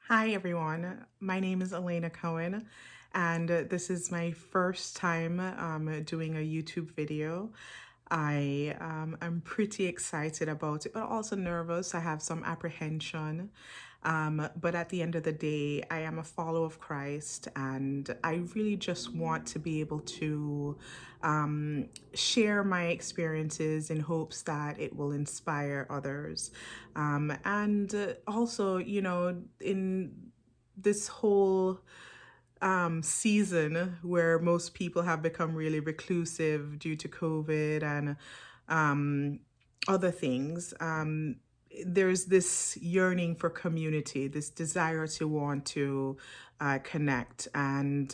Hi, everyone. My name is Elaina Cohen, and this is my first time doing a YouTube video. I'm pretty excited about it, but also nervous. I have some apprehension. But at the end of the day, I am a follower of Christ, and I really just want to be able to share my experiences in hopes that it will inspire others. And also, in this whole season where most people have become really reclusive due to COVID and um, other things, there's this yearning for community, this desire to want to connect. And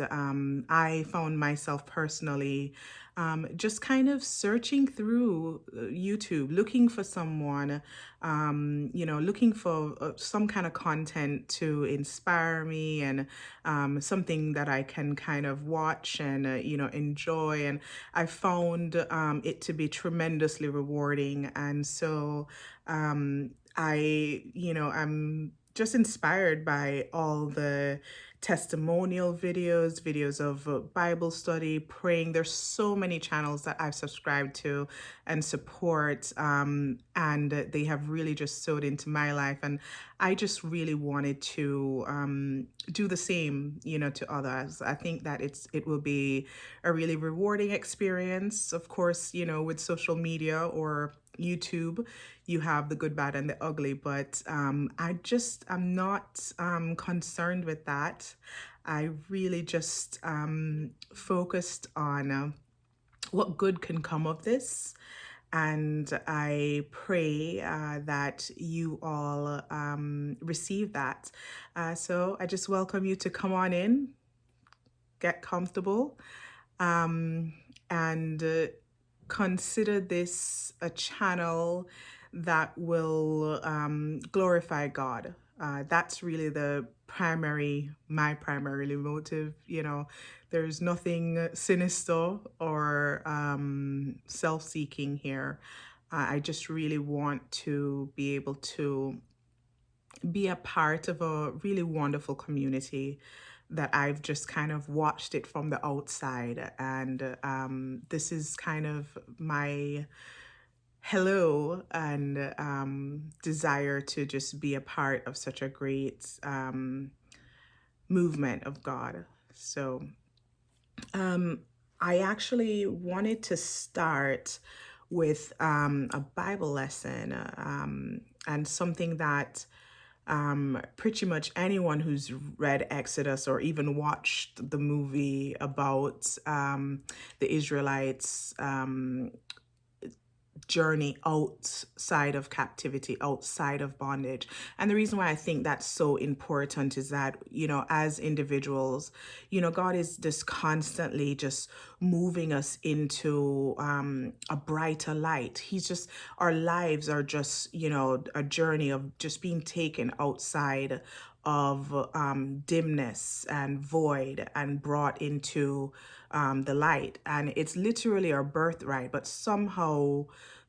I found myself personally just kind of searching through YouTube, looking for someone, looking for some kind of content to inspire me and something that I can kind of watch and, enjoy. And I found it to be tremendously rewarding. And so I'm just inspired by all the testimonial videos, videos of Bible study, praying. There's so many channels that I've subscribed to and support, and they have really just sewed into my life. And I just really wanted to do the same, to others. I think that it will be a really rewarding experience. Of course, with social media or YouTube, you have the good, bad, and the ugly, but I'm not concerned with that. I really just focused on what good can come of this. And I pray that you all receive that. So I just welcome you to come on in, get comfortable, and consider this a channel that will glorify God. That's really my primary motive. There's nothing sinister or self-seeking here. I just really want to be able to be a part of a really wonderful community that I've just kind of watched it from the outside. And this is kind of my hello and desire to just be a part of such a great movement of God. So um, I actually wanted to start with a Bible lesson and something that pretty much anyone who's read Exodus or even watched the movie about the Israelites journey outside of captivity, outside of bondage. And the reason why I think that's so important is that, as individuals, God is just constantly just moving us into a brighter light. Our lives are just, a journey of just being taken outside of dimness and void and brought into the light. And it's literally our birthright, but somehow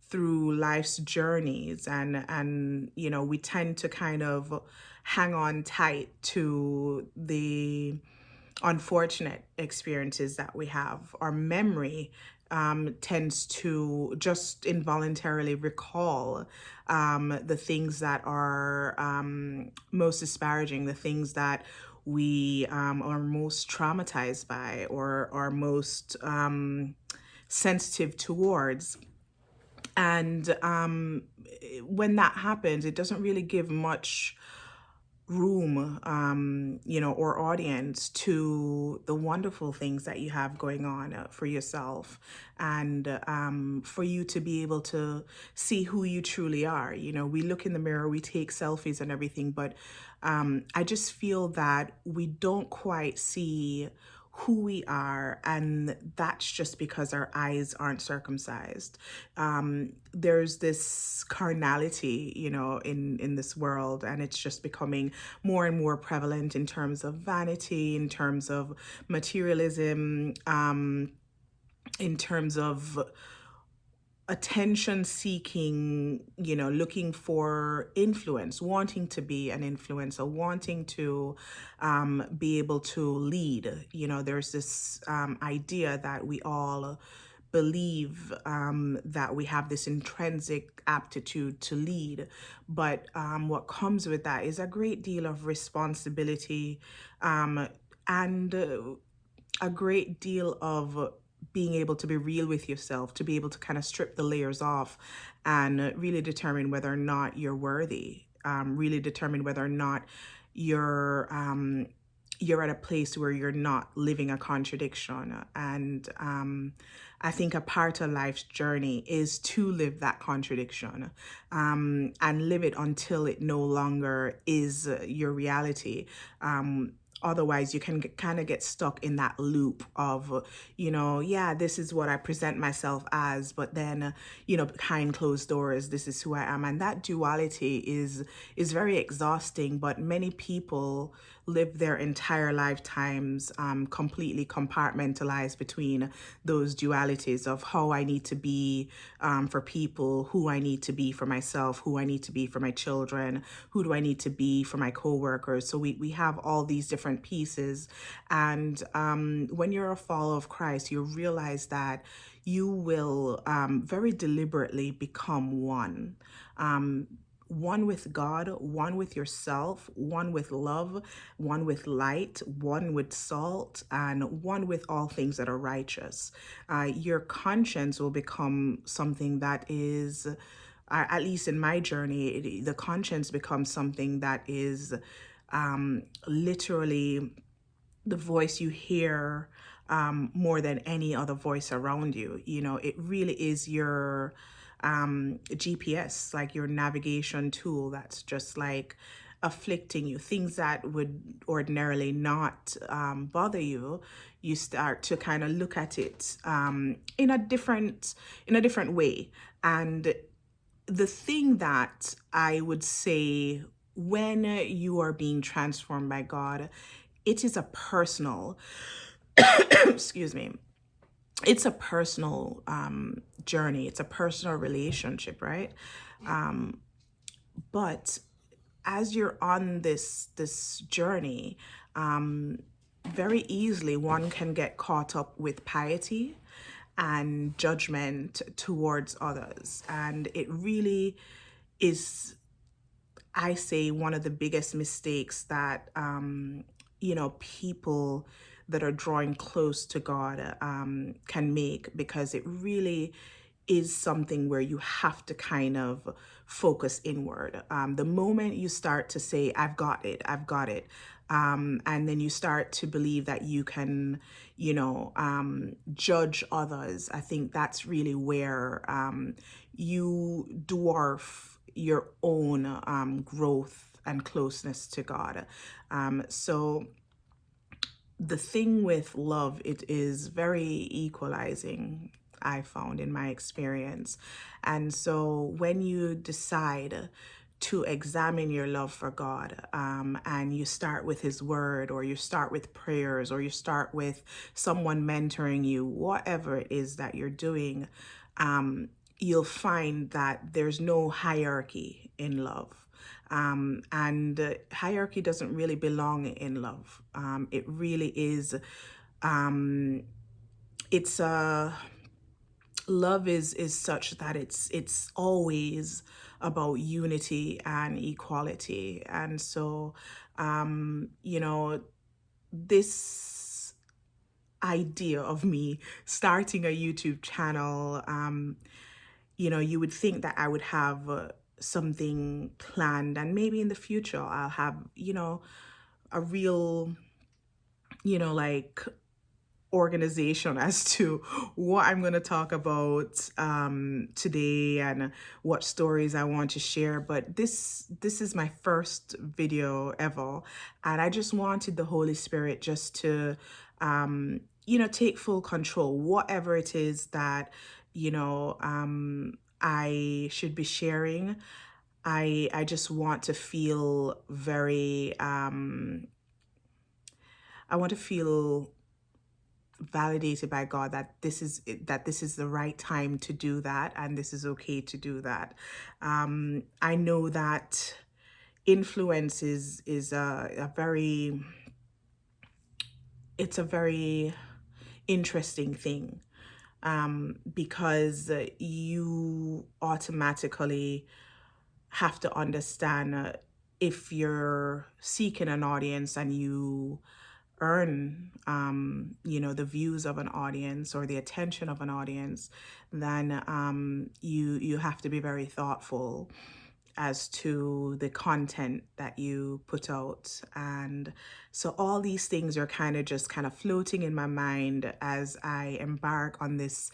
through life's journeys and we tend to kind of hang on tight to the unfortunate experiences that we have. Our memory tends to just involuntarily recall the things that are most disparaging, the things that we are most traumatized by or are most sensitive towards. And when that happens, it doesn't really give much room, or audience to the wonderful things that you have going on for yourself and for you to be able to see who you truly are. We look in the mirror, we take selfies and everything, but I just feel that we don't quite see who we are, and that's just because our eyes aren't circumcised. There's this carnality, in this world, and it's just becoming more and more prevalent in terms of vanity, in terms of materialism, in terms of attention seeking, looking for influence, wanting to be an influencer, wanting to be able to lead. There's this idea that we all believe that we have this intrinsic aptitude to lead. But what comes with that is a great deal of responsibility, and a great deal of being able to be real with yourself, to be able to kind of strip the layers off and really determine whether or not you're worthy, really determine whether or not you're you're at a place where you're not living a contradiction. And I think a part of life's journey is to live that contradiction, and live it until it no longer is your reality. Otherwise, you can kind of get stuck in that loop of, yeah, this is what I present myself as, but then, behind closed doors, this is who I am. And that duality is very exhausting, but many people live their entire lifetimes completely compartmentalized between those dualities of how I need to be for people, who I need to be for myself, who I need to be for my children, who do I need to be for my coworkers. So we have all these different pieces. And when you're a follower of Christ, you realize that you will very deliberately become one. One with God, one with yourself, one with love, one with light, one with salt, and one with all things that are righteous. Your conscience will become something that is, at least in my journey, the conscience becomes something that is literally the voice you hear more than any other voice around you. It really is your GPS, like your navigation tool that's just like afflicting you. Things that would ordinarily not bother you, you start to kind of look at it in a different way. And the thing that I would say, when you are being transformed by God, it is a personal, excuse me, it's a personal journey. It's a personal relationship, right? But as you're on this journey, very easily one can get caught up with piety and judgment towards others. And it really is, I say, one of the biggest mistakes that people that are drawing close to God can make, because it really is something where you have to kind of focus inward. The moment you start to say, I've got it, and then you start to believe that you can, judge others, I think that's really where you dwarf your own growth and closeness to God. So the thing with love, it is very equalizing, I found in my experience. And so when you decide to examine your love for God, and you start with His Word, or you start with prayers, or you start with someone mentoring you, whatever it is that you're doing, you'll find that there's no hierarchy in love. And hierarchy doesn't really belong in love. It really is, it's love is such that it's always about unity and equality. And so, this idea of me starting a YouTube channel, you would think that I would have something planned, and maybe in the future I'll have, a real, like organization as to what I'm going to talk about today and what stories I want to share. But this is my first video ever, and I just wanted the Holy Spirit just to take full control, whatever it is that I should be sharing. I just want to feel very I want to feel validated by God that this is the right time to do that, and this is okay to do that. I know that influence is a very, it's a very interesting thing, because you automatically have to understand, if you're seeking an audience and you earn, the views of an audience or the attention of an audience, then you have to be very thoughtful as to the content that you put out. And so all these things are kind of floating in my mind as I embark on this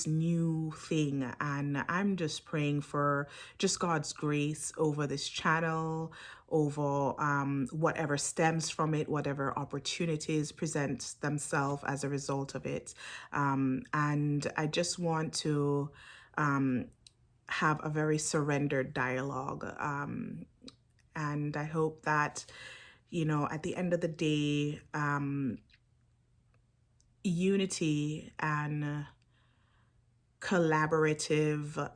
new thing. And I'm just praying for just God's grace over this channel, over whatever stems from it, whatever opportunities present themselves as a result of it. And I just want to have a very surrendered dialogue. And I hope that, at the end of the day, unity and collaborative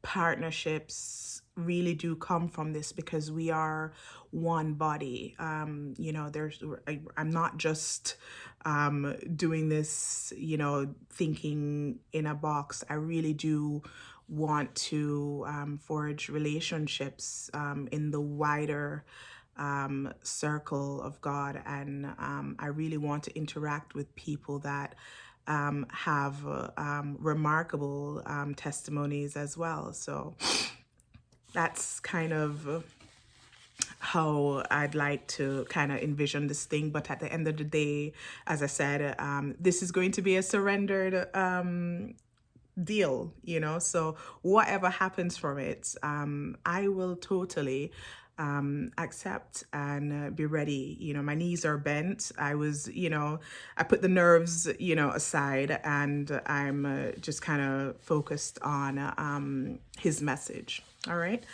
partnerships really do come from this, because we are one body. I'm not just doing this, thinking in a box. I really do want to forge relationships in the wider circle of God. And I really want to interact with people that have remarkable testimonies as well. So that's kind of how I'd like to kind of envision this thing. But at the end of the day, as I said, this is going to be a surrendered deal, so whatever happens from it, I will totally accept and be ready. My knees are bent. I put the nerves, aside, and I'm just kind of focused on his message. All right.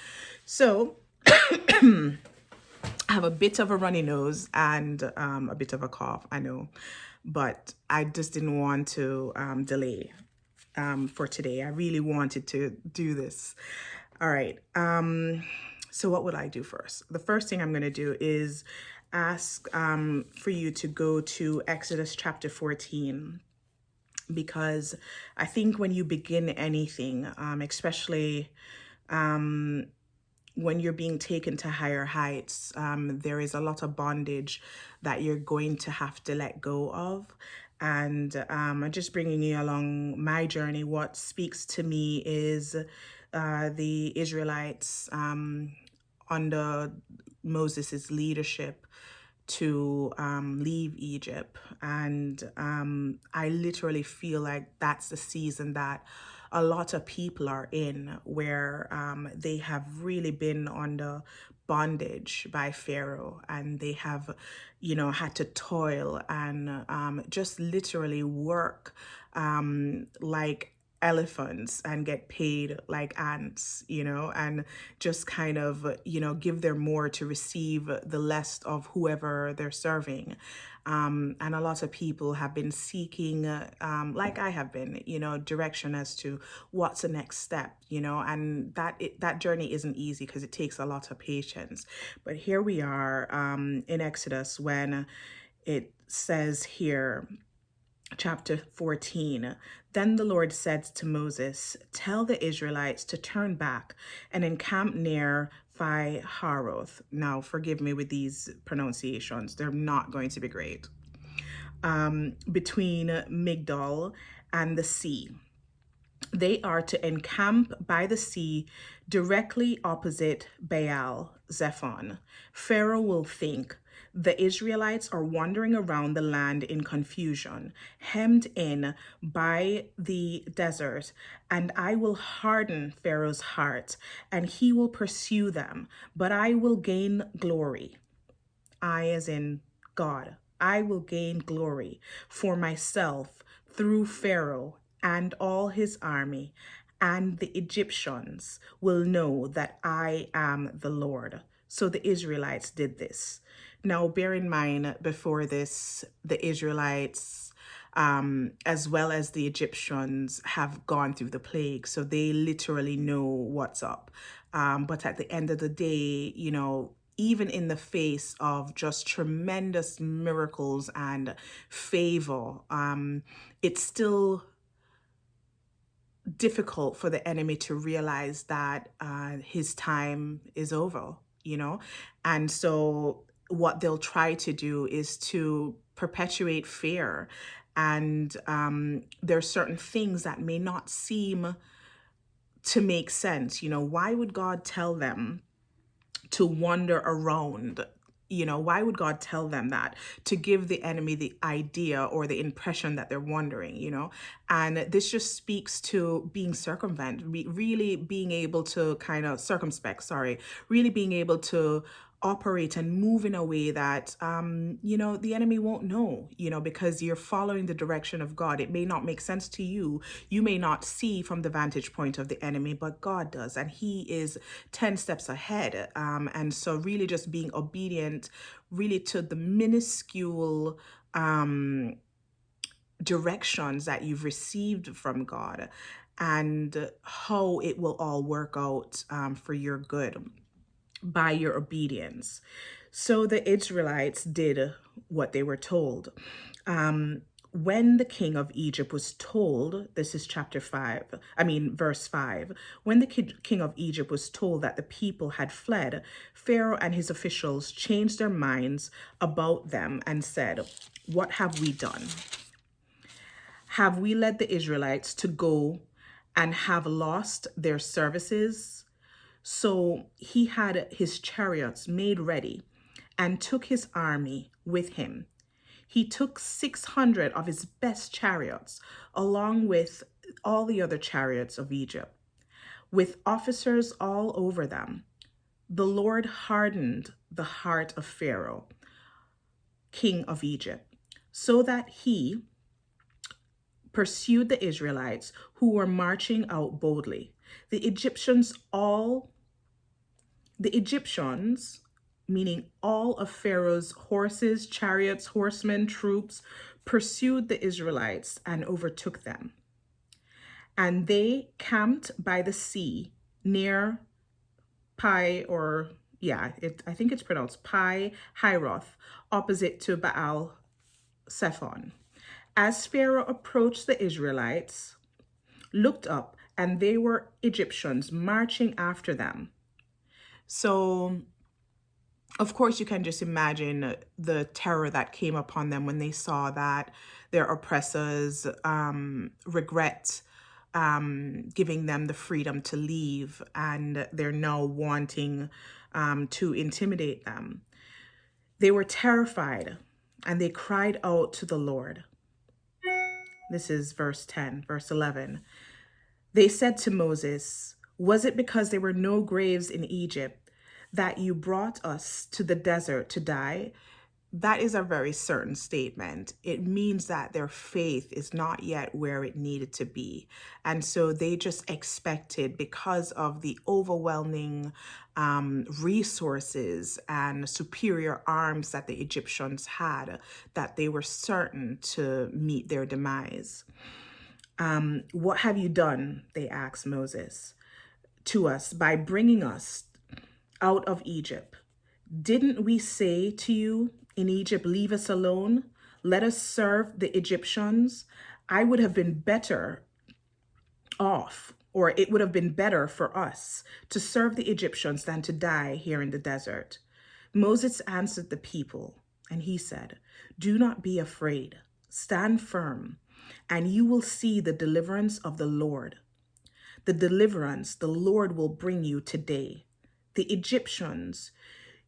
So I have a bit of a runny nose and a bit of a cough, I know, but I just didn't want to delay for today. I really wanted to do this. All right. So what would I do first? The first thing I'm going to do is ask for you to go to Exodus chapter 14, because I think when you begin anything, especially when you're being taken to higher heights, there is a lot of bondage that you're going to have to let go of. And I'm just bringing you along my journey. What speaks to me is the Israelites under Moses's leadership to leave Egypt. And I literally feel like that's the season that a lot of people are in, where they have really been under bondage by Pharaoh, and they have, had to toil and just literally work like elephants and get paid like ants, and just kind of, give their more to receive the less of whoever they're serving. And a lot of people have been seeking, like I have been, direction as to what's the next step, and that journey isn't easy, because it takes a lot of patience. But here we are in Exodus, when it says here, chapter 14, then the Lord said to Moses, tell the Israelites to turn back and encamp near Phi Haroth. Now, forgive me with these pronunciations. They're not going to be great. Between Migdol and the sea. They are to encamp by the sea directly opposite Baal Zephon. Pharaoh will think, the Israelites are wandering around the land in confusion, hemmed in by the desert, and I will harden Pharaoh's heart, and he will pursue them, but I will gain glory. I, as in God, I will gain glory for myself through Pharaoh and all his army, and the Egyptians will know that I am the Lord. So the Israelites did this. Now, bear in mind, before this, the Israelites, as well as the Egyptians, have gone through the plague. So they literally know what's up. But at the end of the day, even in the face of just tremendous miracles and favor, it's still difficult for the enemy to realize that his time is over, And so what they'll try to do is to perpetuate fear. And there are certain things that may not seem to make sense. Why would God tell them to wander around? Why would God tell them that? To give the enemy the idea or the impression that they're wandering, And this just speaks to being really being able to kind of really being able to operate and move in a way that, the enemy won't know, because you're following the direction of God. It may not make sense to you. You may not see from the vantage point of the enemy, but God does. And he is 10 steps ahead. And so really just being obedient really to the minuscule directions that you've received from God, and how it will all work out for your good by your obedience. So the Israelites did what they were told. When the king of Egypt was told, this is verse 5, when the king of Egypt was told that the people had fled, Pharaoh and his officials changed their minds about them and said, "What have we done? Have we led the Israelites to go and have lost their services?" So he had his chariots made ready and took his army with him. He took 600 of his best chariots, along with all the other chariots of Egypt, with officers all over them. The Lord hardened the heart of Pharaoh, king of Egypt, so that he pursued the Israelites who were marching out boldly. The Egyptians, meaning all of Pharaoh's horses, chariots, horsemen, troops, pursued the Israelites and overtook them. And they camped by the sea near I think it's pronounced Pi Hiroth, opposite to Baal Zephon. As Pharaoh approached, the Israelites looked up, and they were Egyptians marching after them. So, of course, you can just imagine the terror that came upon them when they saw that their oppressors regret giving them the freedom to leave, and they're now wanting to intimidate them. They were terrified, and they cried out to the Lord. This is verse 11. They said to Moses, "Was it because there were no graves in Egypt that you brought us to the desert to die?" That is a very certain statement. It means that their faith is not yet where it needed to be. And so they just expected, because of the overwhelming resources and superior arms that the Egyptians had, that they were certain to meet their demise. "What have you done?" they asked Moses, "to us by bringing us out of Egypt? Didn't we say to you in Egypt, 'Leave us alone, let us serve the Egyptians'? I would have been better off, or it would have been better for us to serve the Egyptians than to die here in the desert." Moses answered the people, and he said, "Do not be afraid. Stand firm, and you will see the deliverance of the Lord. The deliverance the Lord will bring you today. The Egyptians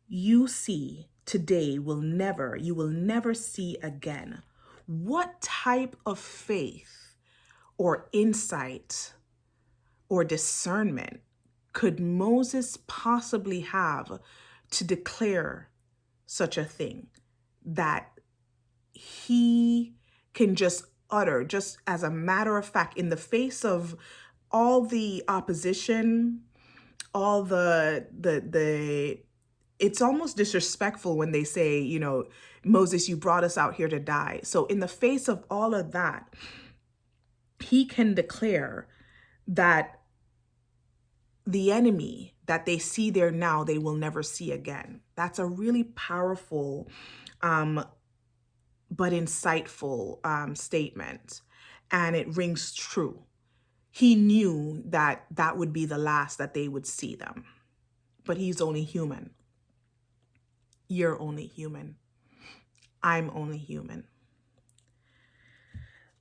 you see today you will never see again." What type of faith or insight or discernment could Moses possibly have to declare such a thing, that he can just utter, just as a matter of fact, in the face of all the opposition, all the it's almost disrespectful when they say, Moses, you brought us out here to die. So in the face of all of that, he can declare that the enemy that they see there now, they will never see again. That's a really powerful, but insightful statement. And it rings true. He knew that that would be the last that they would see them. But he's only human. You're only human. I'm only human.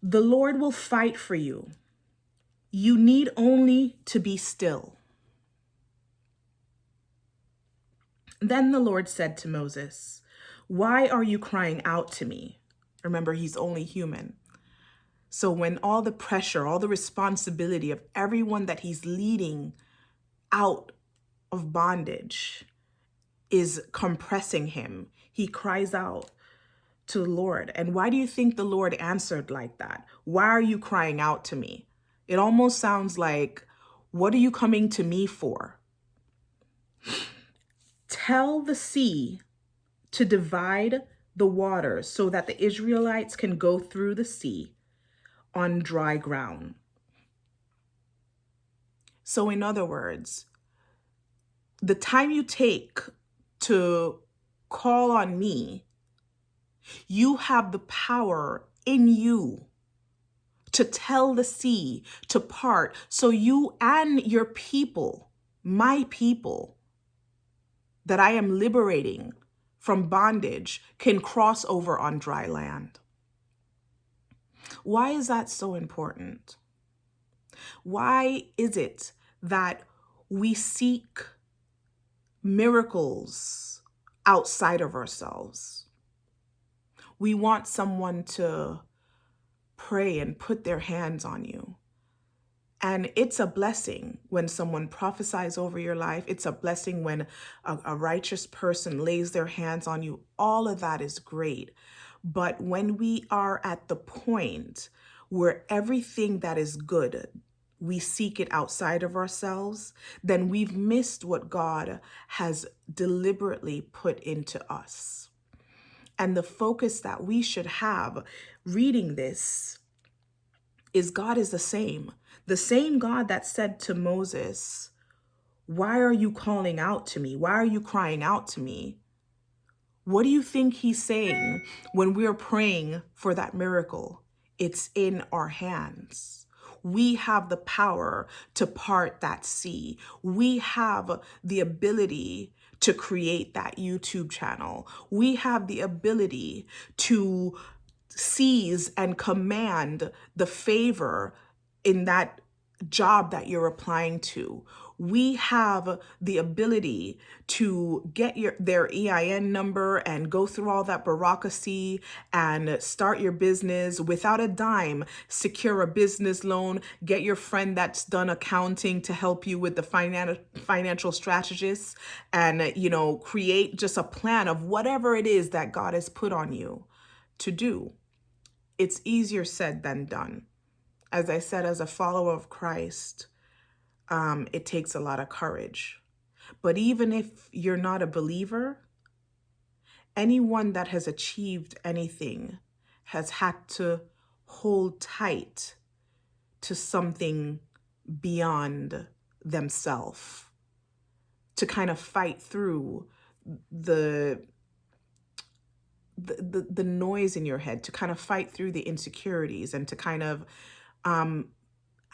The Lord will fight for you. You need only to be still. Then the Lord said to Moses, why are you crying out to me? Remember, he's only human. So when all the pressure, all the responsibility of everyone that he's leading out of bondage is compressing him, he cries out to the Lord. And why do you think the Lord answered like that? Why are you crying out to me? It almost sounds like, what are you coming to me for? Tell the sea to divide the waters so that the Israelites can go through the sea on dry ground. So in other words, the time you take to call on me, you have the power in you to tell the sea to part so you and your people, my people, that I am liberating from bondage can cross over on dry land. Why is that so important? Why is it that we seek miracles outside of ourselves? We want someone to pray and put their hands on you. And it's a blessing when someone prophesies over your life. It's a blessing when a righteous person lays their hands on you. All of that is great. But when we are at the point where everything that is good, we seek it outside of ourselves, then we've missed what God has deliberately put into us. And the focus that we should have reading this is God is the same. The same God that said to Moses, why are you calling out to me? Why are you crying out to me? What do you think he's saying when we're praying for that miracle? It's in our hands. We have the power to part that sea. We have the ability to create that YouTube channel. We have the ability to seize and command the favor in that job that you're applying to. We have the ability to get their EIN number and go through all that bureaucracy and start your business without a dime, secure a business loan, get your friend that's done accounting to help you with the financial strategist and, create just a plan of whatever it is that God has put on you to do. It's easier said than done. As I said, as a follower of Christ, it takes a lot of courage. But even if you're not a believer, anyone that has achieved anything has had to hold tight to something beyond themselves to kind of fight through the noise in your head, to kind of fight through the insecurities and to kind of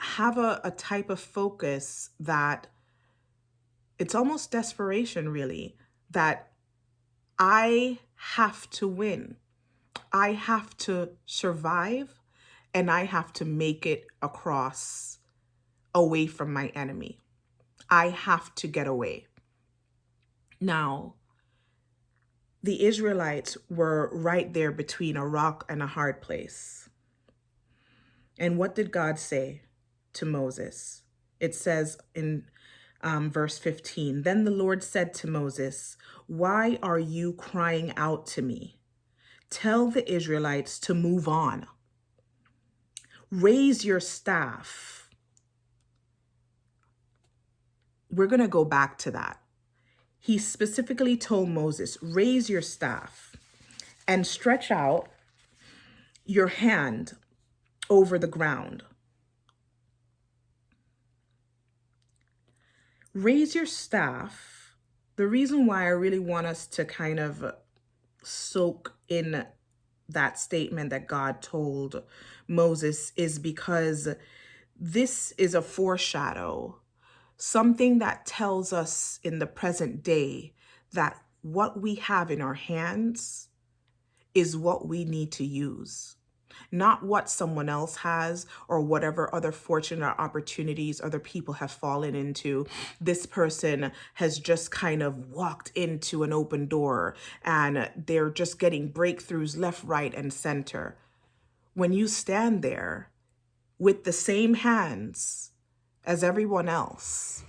have a type of focus that it's almost desperation, really, that I have to win. I have to survive and I have to make it across away from my enemy. I have to get away. Now, the Israelites were right there between a rock and a hard place. And what did God say to Moses? It says in verse 15, then the Lord said to Moses, why are you crying out to me? Tell the Israelites to move on. Raise your staff. We're going to go back to that. he specifically told Moses, raise your staff and stretch out your hand over the ground. Raise your staff. The reason why I really want us to kind of soak in that statement that God told Moses is because this is a foreshadow, something that tells us in the present day that what we have in our hands is what we need to use, not what someone else has or whatever other fortune or opportunities other people have fallen into. This person has just kind of walked into an open door and they're just getting breakthroughs left, right, and center. When you stand there with the same hands as everyone else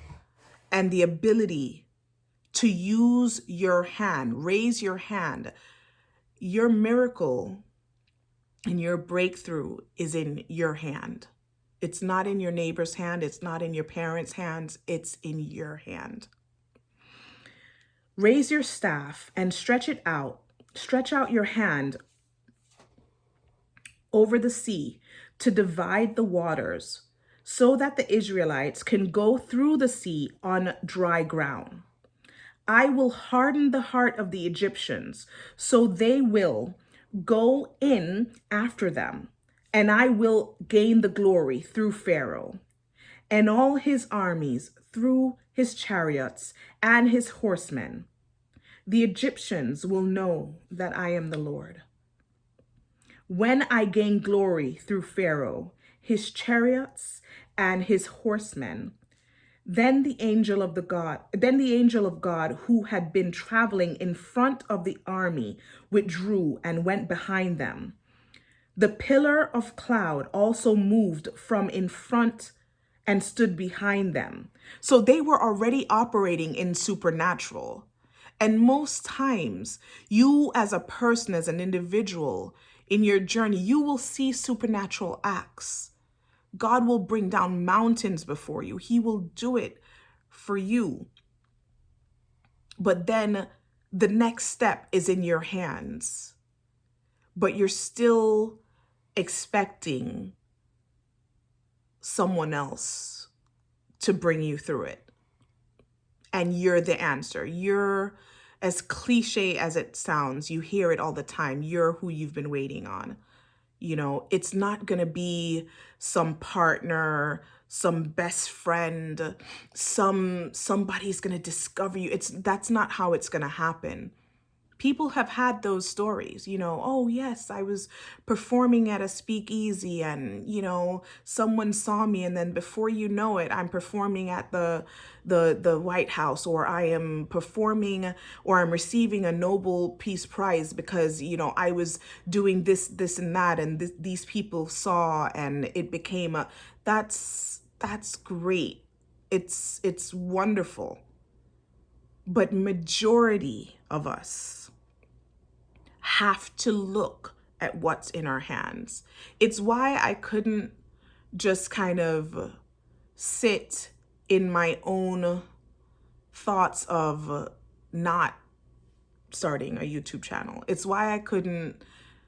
and the ability to use your hand, raise your hand, your miracle and your breakthrough is in your hand. It's not in your neighbor's hand. It's not in your parents' hands. It's in your hand. Raise your staff and stretch it out. Stretch out your hand over the sea to divide the waters so that the Israelites can go through the sea on dry ground. I will harden the heart of the Egyptians, so they will go in after them, and I will gain the glory through Pharaoh and all his armies, through his chariots and his horsemen. The Egyptians will know that I am the Lord. When I gain glory through Pharaoh, his chariots and his horsemen, then the angel of God who had been traveling in front of the army withdrew and went behind them. The pillar of cloud also moved from in front and stood behind them. So they were already operating in supernatural. And most times, you as a person, as an individual in your journey, you will see supernatural acts. God will bring down mountains before you. He will do it for you. But then the next step is in your hands. But you're still expecting someone else to bring you through it. And you're the answer. You're, as cliche as it sounds, you hear it all the time. You're who you've been waiting on. You know, it's not going to be some partner, some best friend, somebody's going to discover you. That's not how it's going to happen. People have had those stories, you know, oh yes, I was performing at a speakeasy and, you know, someone saw me and then before you know it, I'm performing at the White House, or I am performing or I'm receiving a Nobel Peace Prize because, you know, I was doing this and that and these people saw and it became that's great. It's wonderful. But majority of us have to look at what's in our hands. It's why I couldn't just kind of sit in my own thoughts of not starting a YouTube channel. It's why I couldn't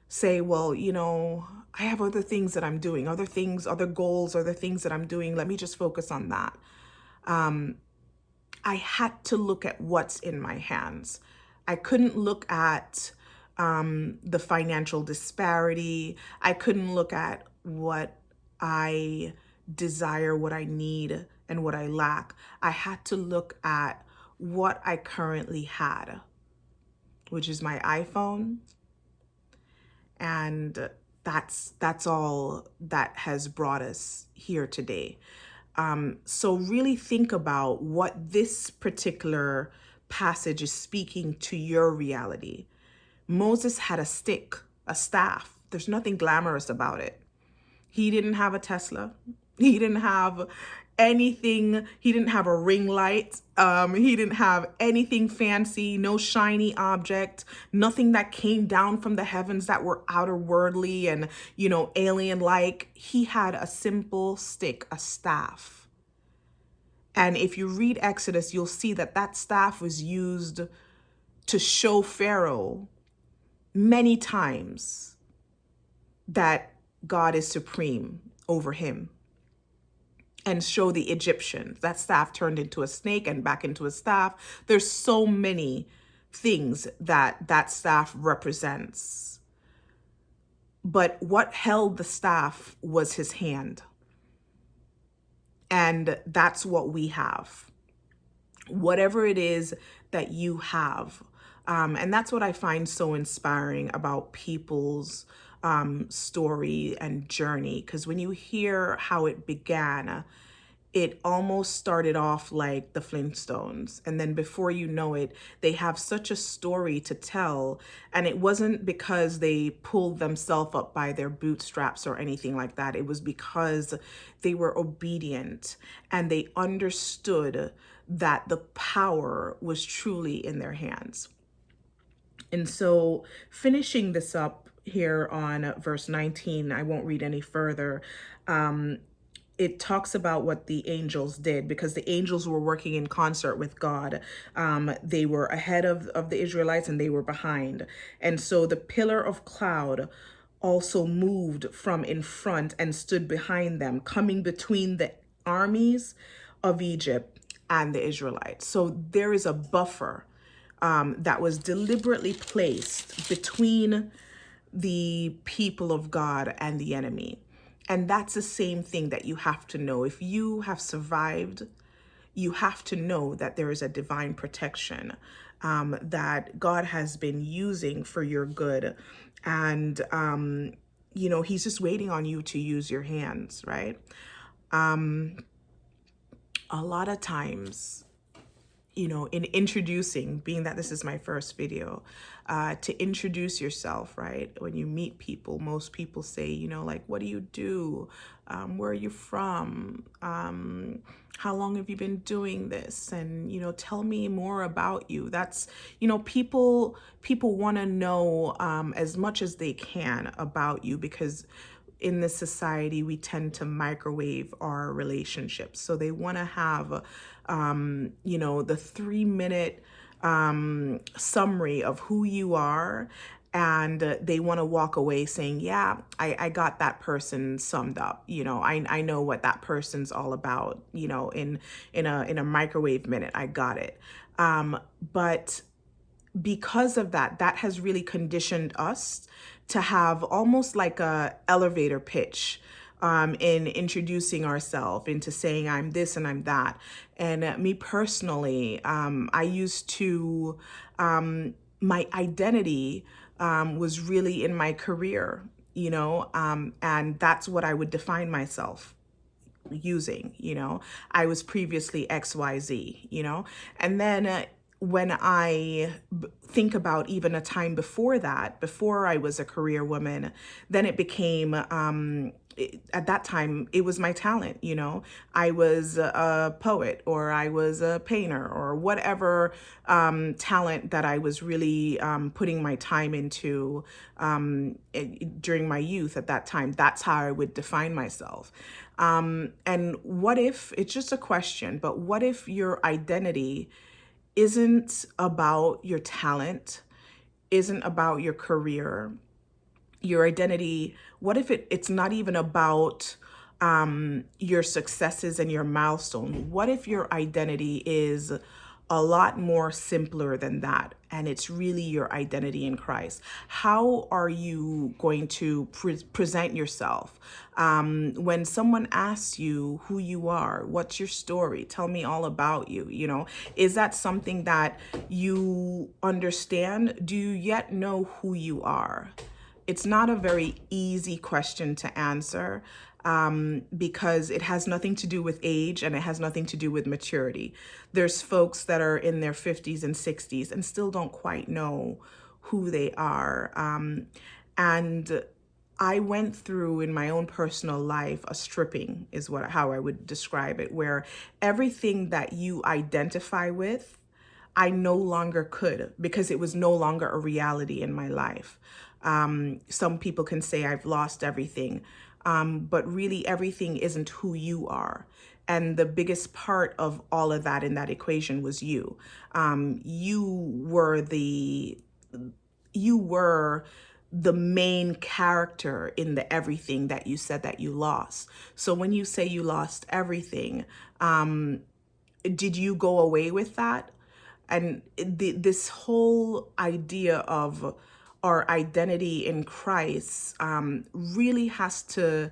say, well, you know, I have other things that I'm doing, other things, other goals, other things that I'm doing. Let me just focus on that. I had to look at what's in my hands. I couldn't look at the financial disparity. I couldn't look at what I desire, what I need, and what I lack. I had to look at what I currently had, which is my iPhone. And that's all that has brought us here today. So really think about what this particular passage is speaking to your reality. Moses had a stick, a staff. There's nothing glamorous about it. He didn't have a Tesla. He didn't have anything. He didn't have a ring light. He didn't have anything fancy, no shiny object, nothing that came down from the heavens that were outer worldly and, you know, alien-like. He had a simple stick, a staff. And if you read Exodus, you'll see that that staff was used to show Pharaoh many times that God is supreme over him, and show the Egyptians. That staff turned into a snake and back into a staff. There's so many things that that staff represents. But what held the staff was his hand. And that's what we have. Whatever it is that you have. And that's what I find so inspiring about people's story and journey. Because when you hear how it began, it almost started off like the Flintstones. And then before you know it, they have such a story to tell. And it wasn't because they pulled themselves up by their bootstraps or anything like that. It was because they were obedient and they understood that the power was truly in their hands. And so finishing this up here on verse 19, I won't read any further. It talks about what the angels did, because the angels were working in concert with God. They were ahead of the Israelites and they were behind. And so the pillar of cloud also moved from in front and stood behind them, coming between the armies of Egypt and the Israelites. So there is a buffer that was deliberately placed between the people of God and the enemy. And that's the same thing that you have to know. If you have survived, you have to know that there is a divine protection that God has been using for your good. And, he's just waiting on you to use your hands, right? A lot of times, in introducing, being that this is my first video, to introduce yourself, right? When you meet people, most people say, like, what do you do? Where are you from? How long have you been doing this? And, tell me more about you. That's, people want to know as much as they can about you, because in this society, we tend to microwave our relationships. So they want to have, the 3-minute summary of who you are. And they want to walk away saying, yeah, I got that person summed up. I know what that person's all about, in a microwave minute. I got it. But because of that, that has really conditioned us to have almost like a elevator pitch in introducing ourselves, into saying I'm this and I'm that. And me personally, I used to, my identity was really in my career, and that's what I would define myself using. I was previously XYZ, and then when I think about even a time before that, before I was a career woman, then it became, at that time, it was my talent. I was a poet, or I was a painter, or whatever talent that I was really putting my time into during my youth at that time. That's how I would define myself. And what if, it's just a question, but what if your identity isn't about your talent, isn't about your career, your identity? What if it's not even about your successes and your milestone? What if your identity is a lot more simpler than that, and it's really your identity in Christ? How are you going to present yourself when someone asks you who you are? What's your story? Tell me all about you. Is that something that you understand? Do you yet know who you are? It's not a very easy question to answer, because it has nothing to do with age, and it has nothing to do with maturity. There's folks that are in their 50s and 60s and still don't quite know who they are. And I went through, in my own personal life, a stripping is how I would describe it, where everything that you identify with, I no longer could, because it was no longer a reality in my life. Some people can say I've lost everything, but really everything isn't who you are. And the biggest part of all of that in that equation was you. You were the main character in the everything that you said that you lost. So when you say you lost everything, did you go away with that? And this whole idea of our identity in Christ really has to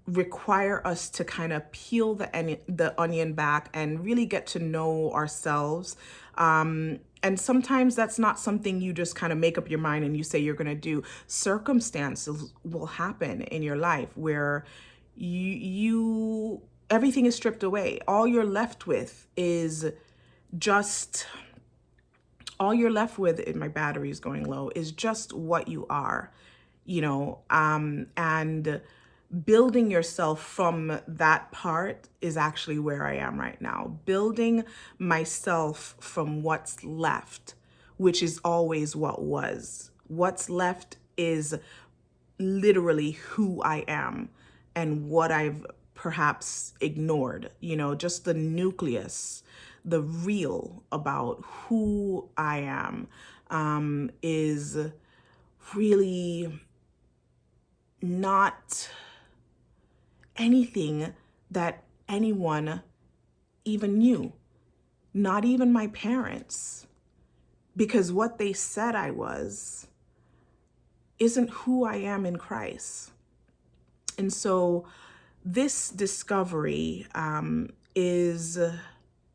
require us to kind of peel the onion back and really get to know ourselves. And sometimes that's not something you just kind of make up your mind and you say you're going to do. Circumstances will happen in your life where you everything is stripped away. Just all you're left with, and my battery is going low, is just what you are, and building yourself from that part is actually where I am right now. Building myself from what's left, which is always what was. What's left is literally who I am and what I've perhaps ignored, just the nucleus, the real about who I am, is really not anything that anyone even knew, not even my parents, because what they said I was isn't who I am in Christ. And so this discovery is,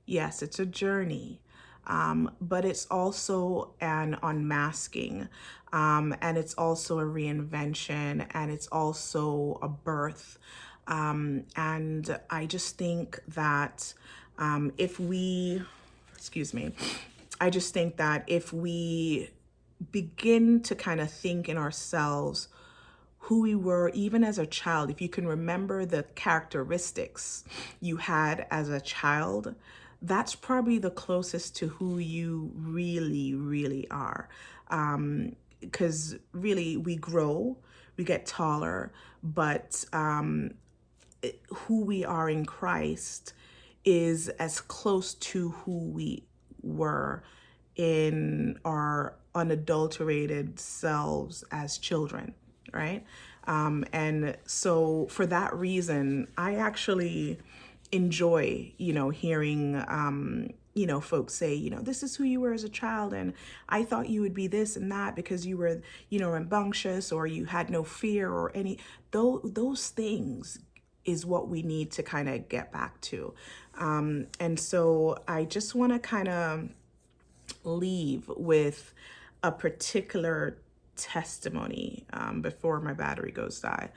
yes, it's a journey, but it's also an unmasking, and it's also a reinvention, and it's also a birth. And I just think that I just think that if we begin to kind of think in ourselves who we were even as a child, if you can remember the characteristics you had as a child, that's probably the closest to who you really, really are. Because really, we grow, we get taller, but who we are in Christ is as close to who we were in our unadulterated selves as children, right? And so for that reason, I actually enjoy, hearing, folks say, this is who you were as a child, and I thought you would be this and that because you were, rambunctious, or you had no fear, or those things is what we need to kind of get back to. And so I just want to kind of leave with a particular testimony before my battery goes dead.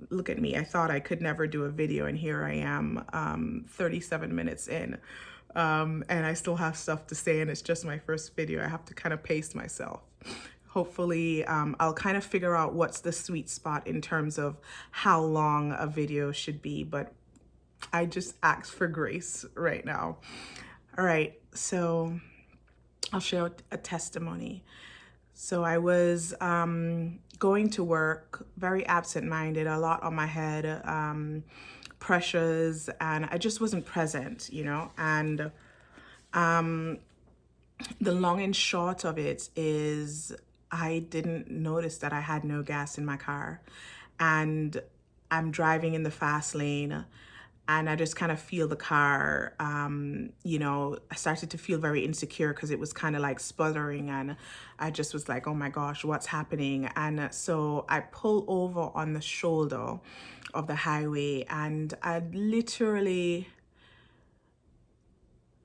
Look at me. I thought I could never do a video, and here I am, 37 minutes in, and I still have stuff to say, and it's just my first video. I have to kind of pace myself. Hopefully, I'll kind of figure out what's the sweet spot in terms of how long a video should be, but I just ask for grace right now. All right, so I'll share a testimony. So I was going to work, very absent-minded, a lot on my head, pressures, and I just wasn't present, and the long and short of it is I didn't notice that I had no gas in my car, and I'm driving in the fast lane, and I just kind of feel the car, I started to feel very insecure because it was kind of like sputtering, and I just was like, oh my gosh, what's happening? And so I pull over on the shoulder of the highway, and I literally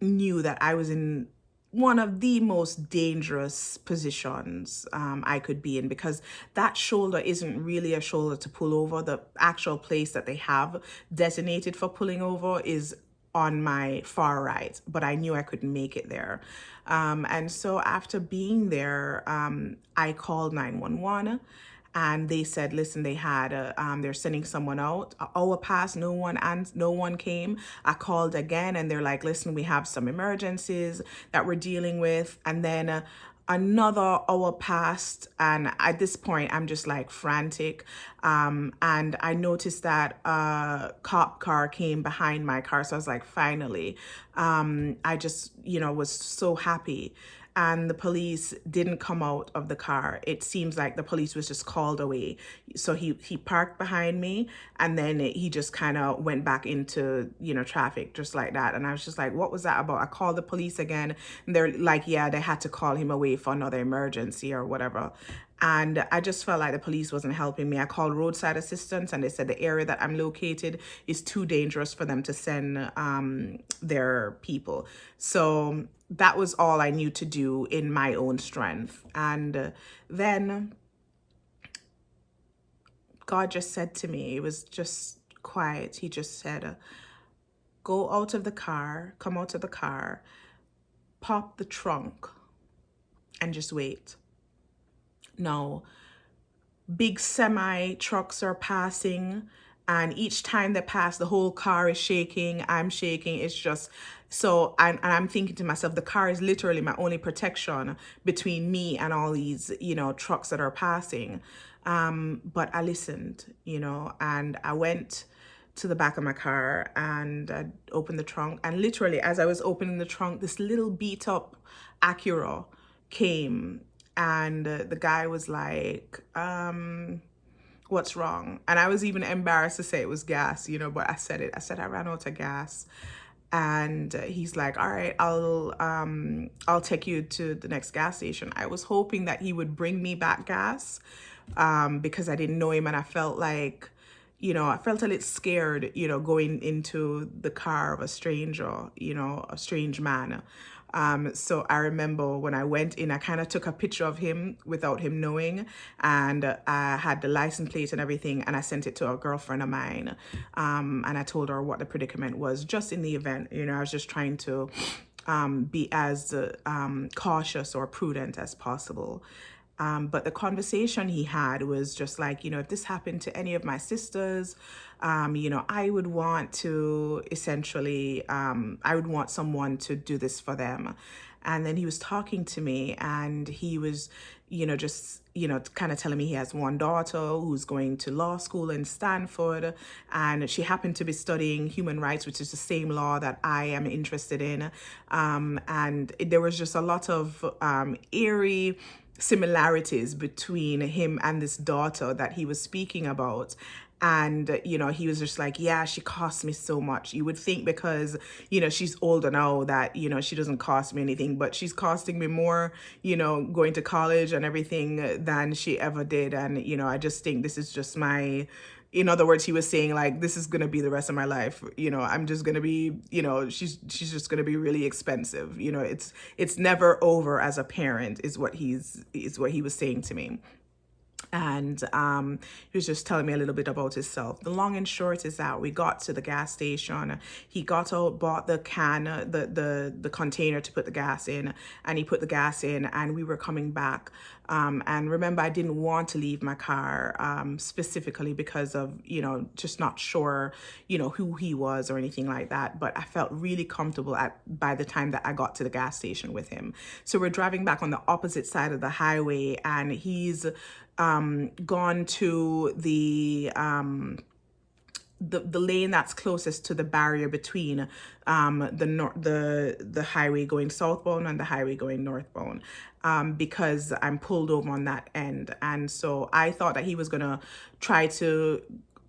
knew that I was in one of the most dangerous positions I could be in, because that shoulder isn't really a shoulder to pull over. The actual place that they have designated for pulling over is on my far right, but I knew I couldn't make it there. And so after being there, I called 911. And they said, listen, they're sending someone out. An hour passed, no one came. I called again, and they're like, listen, we have some emergencies that we're dealing with. And then Another hour passed, and at this point I'm just like frantic. And I noticed that a cop car came behind my car, so I was like, finally. I just, was so happy. And the police didn't come out of the car. It seems like the police was just called away. So he parked behind me, and then he just kind of went back into, traffic just like that. And I was just like, what was that about? I called the police again, and they're like, yeah, they had to call him away for another emergency or whatever. And I just felt like the police wasn't helping me. I called roadside assistance, and they said the area that I'm located is too dangerous for them to send their people. So that was all I knew to do in my own strength. And then God just said to me, it was just quiet. He just said, go out of the car, come out of the car, pop the trunk, and just wait. Now, big semi trucks are passing, and each time they pass, the whole car is shaking. I'm shaking. It's just so I'm thinking to myself, the car is literally my only protection between me and all these, trucks that are passing. But I listened, and I went to the back of my car, and I opened the trunk, and literally as I was opening the trunk, this little beat up Acura came, and the guy was like, what's wrong? And I was even embarrassed to say it was gas, but I said it. I said I ran out of gas. And he's like, all right, I'll take you to the next gas station. I was hoping that he would bring me back gas, because I didn't know him, and I felt like, I felt a little scared, going into the car of a stranger, a strange man. So I remember when I went in, I kind of took a picture of him without him knowing, and I had the license plate and everything, and I sent it to a girlfriend of mine, and I told her what the predicament was, just in the event, I was just trying to be as cautious or prudent as possible. But the conversation he had was just like, if this happened to any of my sisters, I would want to essentially, I would want someone to do this for them. And then he was talking to me, and he was, just, kind of telling me he has one daughter who's going to law school in Stanford, and she happened to be studying human rights, which is the same law that I am interested in. And there was just a lot of eerie similarities between him and this daughter that he was speaking about. And, he was just like, yeah, she cost me so much. You would think because, she's older now that, she doesn't cost me anything, but she's costing me more, going to college and everything than she ever did. And, I just think this is just in other words, he was saying like, this is going to be the rest of my life. I'm just going to be, she's just going to be really expensive. It's never over as a parent is what he was saying to me. And he was just telling me a little bit about himself. The long and short is that we got to the gas station. He got out, bought the can, the container to put the gas in, and he put the gas in, and we were coming back. And remember, I didn't want to leave my car specifically because of, just not sure, who he was or anything like that. But I felt really comfortable by the time that I got to the gas station with him. So we're driving back on the opposite side of the highway, and he's gone to the lane that's closest to the barrier between the highway going southbound and the highway going northbound, because I'm pulled over on that end. And so I thought that he was gonna try to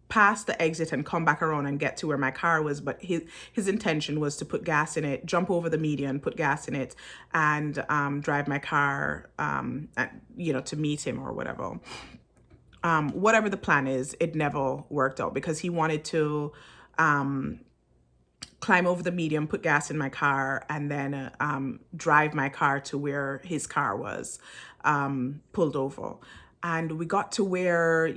pass the exit and come back around and get to where my car was, but his intention was to put gas in it, jump over the median, put gas in it, and drive my car to meet him or whatever. Whatever the plan is, it never worked out because he wanted to climb over the median, put gas in my car, and then drive my car to where his car was pulled over. And we got to where,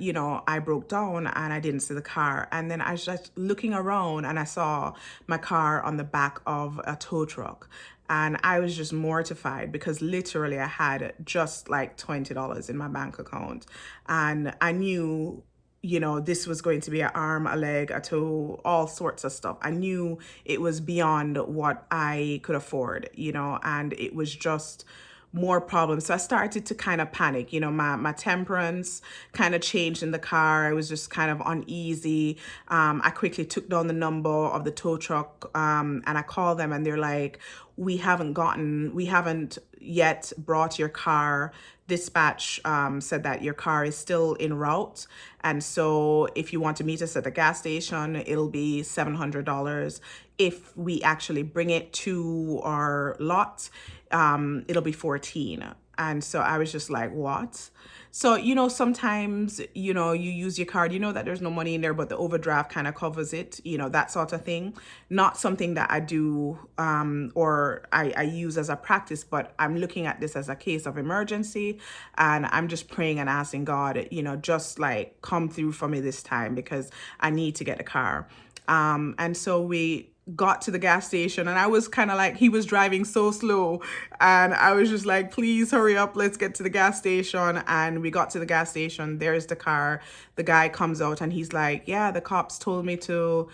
I broke down and I didn't see the car. And then I was just looking around and I saw my car on the back of a tow truck. And I was just mortified because literally I had just like $20 in my bank account. And I knew, this was going to be an arm, a leg, a toe, all sorts of stuff. I knew it was beyond what I could afford, and it was just more problems. So I started to kind of panic. My temperance kind of changed in the car. I was just kind of uneasy. I quickly took down the number of the tow truck, and I called them, and they're like, we haven't yet brought your car. Dispatch said that your car is still en route. And so if you want to meet us at the gas station, it'll be $700. If we actually bring it to our lot, it'll be 14. And so I was just like, what? So, sometimes, you use your card, that there's no money in there, but the overdraft kind of covers it, that sort of thing. Not something that I do or I use as a practice, but I'm looking at this as a case of emergency. And I'm just praying and asking God, just like come through for me this time because I need to get a car. And so we got to the gas station, and I was kind of like, he was driving so slow, and I was just like, please hurry up, let's get to the gas station. And we got to the gas station. There's the car. The guy comes out, and he's like, yeah, the cops told me to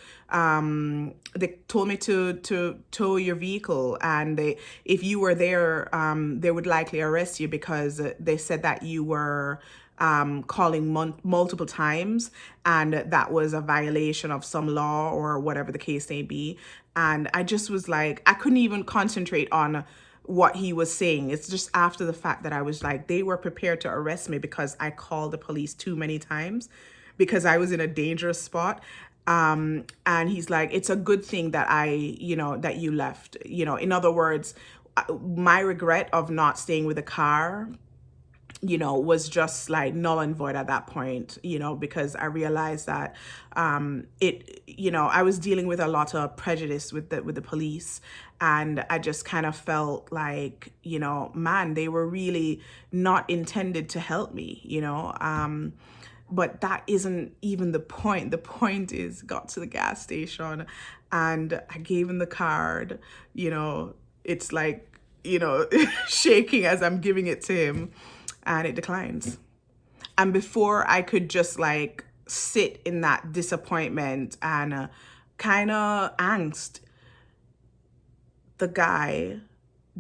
tow your vehicle, and if you were there, they would likely arrest you because they said that you were calling multiple times, and that was a violation of some law or whatever the case may be. And I just was like, I couldn't even concentrate on what he was saying. It's just after the fact that I was like, they were prepared to arrest me because I called the police too many times because I was in a dangerous spot. And he's like, it's a good thing that that you left. In other words, my regret of not staying with the car was just like null and void at that point, because I realized that I was dealing with a lot of prejudice with the police. And I just kind of felt like, man, they were really not intended to help me, but that isn't even the point. The point is, got to the gas station and I gave him the card, it's like, shaking as I'm giving it to him, and it declines. And before I could just like sit in that disappointment and kind of angst, the guy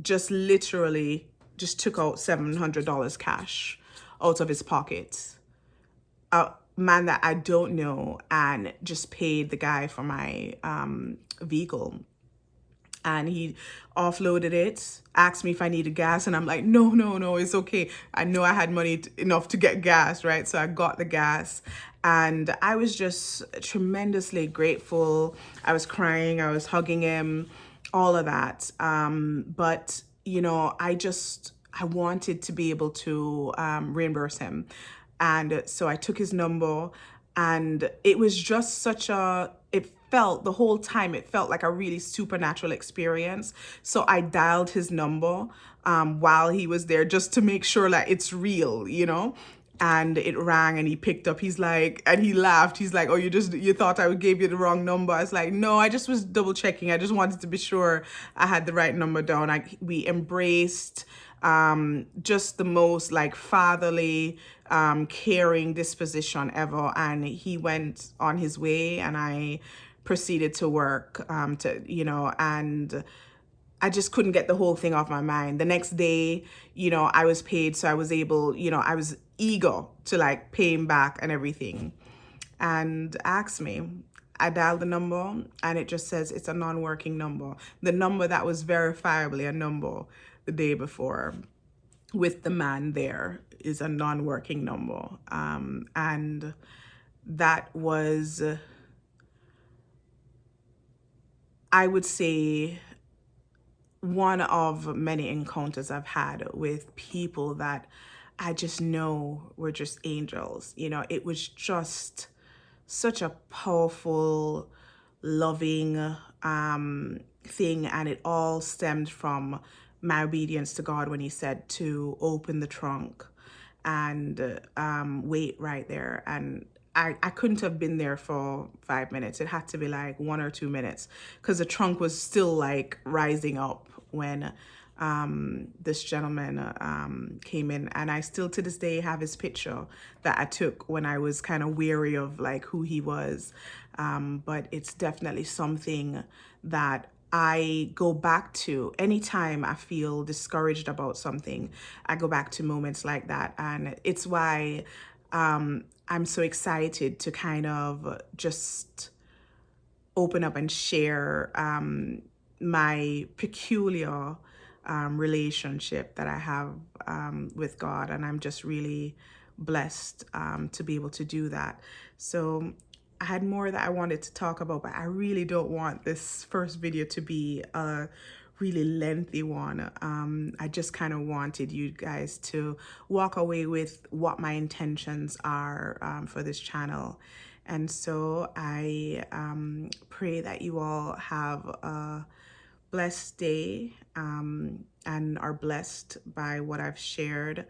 just literally just took out $700 cash out of his pocket. A man that I don't know, and just paid the guy for my vehicle. And he offloaded it, asked me if I needed gas, and I'm like, no, it's okay. I know I had money enough to get gas, right? So I got the gas, and I was just tremendously grateful. I was crying, I was hugging him, all of that. But I wanted to be able to reimburse him. And so I took his number, and it was just the whole time, it felt like a really supernatural experience. So I dialed his number while he was there just to make sure that it's real, and it rang, and he picked up. He's like, and he laughed. He's like, oh, you thought I would give you the wrong number. I was like, no, I just was double checking. I just wanted to be sure I had the right number down. We embraced just the most like fatherly, caring disposition ever. And he went on his way, and I proceeded to work, and I just couldn't get the whole thing off my mind. The next day, I was paid, so I was able, I was eager to like pay him back and everything. And asked me, I dialed the number, and it just says it's a non-working number. The number that was verifiably a number the day before with the man there is a non-working number. And that was, I would say, one of many encounters I've had with people that I just know were just angels. It was just such a powerful, loving thing. And it all stemmed from my obedience to God when he said to open the trunk and wait right there. And I couldn't have been there for 5 minutes. It had to be like 1 or 2 minutes, because the trunk was still like rising up when this gentleman came in. And I still to this day have his picture that I took when I was kind of weary of like who he was. But it's definitely something that I go back to anytime I feel discouraged about something. I go back to moments like that. And it's why I'm so excited to kind of just open up and share my peculiar relationship that I have with God. And I'm just really blessed to be able to do that. So I had more that I wanted to talk about, but I really don't want this first video to be a really lengthy one. I just kind of wanted you guys to walk away with what my intentions are for this channel. And so I pray that you all have a blessed day and are blessed by what I've shared.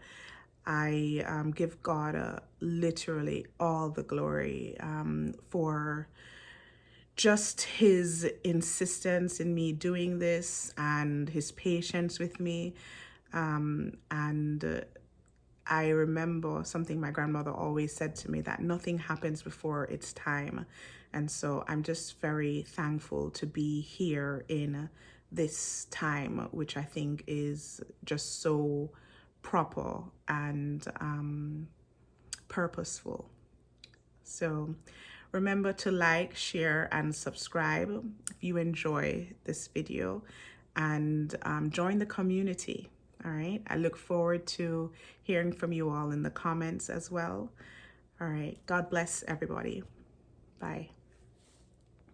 I give God literally all the glory for just his insistence in me doing this and his patience with me. And I remember something my grandmother always said to me, that nothing happens before its time. And so I'm just very thankful to be here in this time, which I think is just so proper and purposeful. So remember to like, share, and subscribe if you enjoy this video, and join the community. All right. I look forward to hearing from you all in the comments as well. All right. God bless everybody. Bye.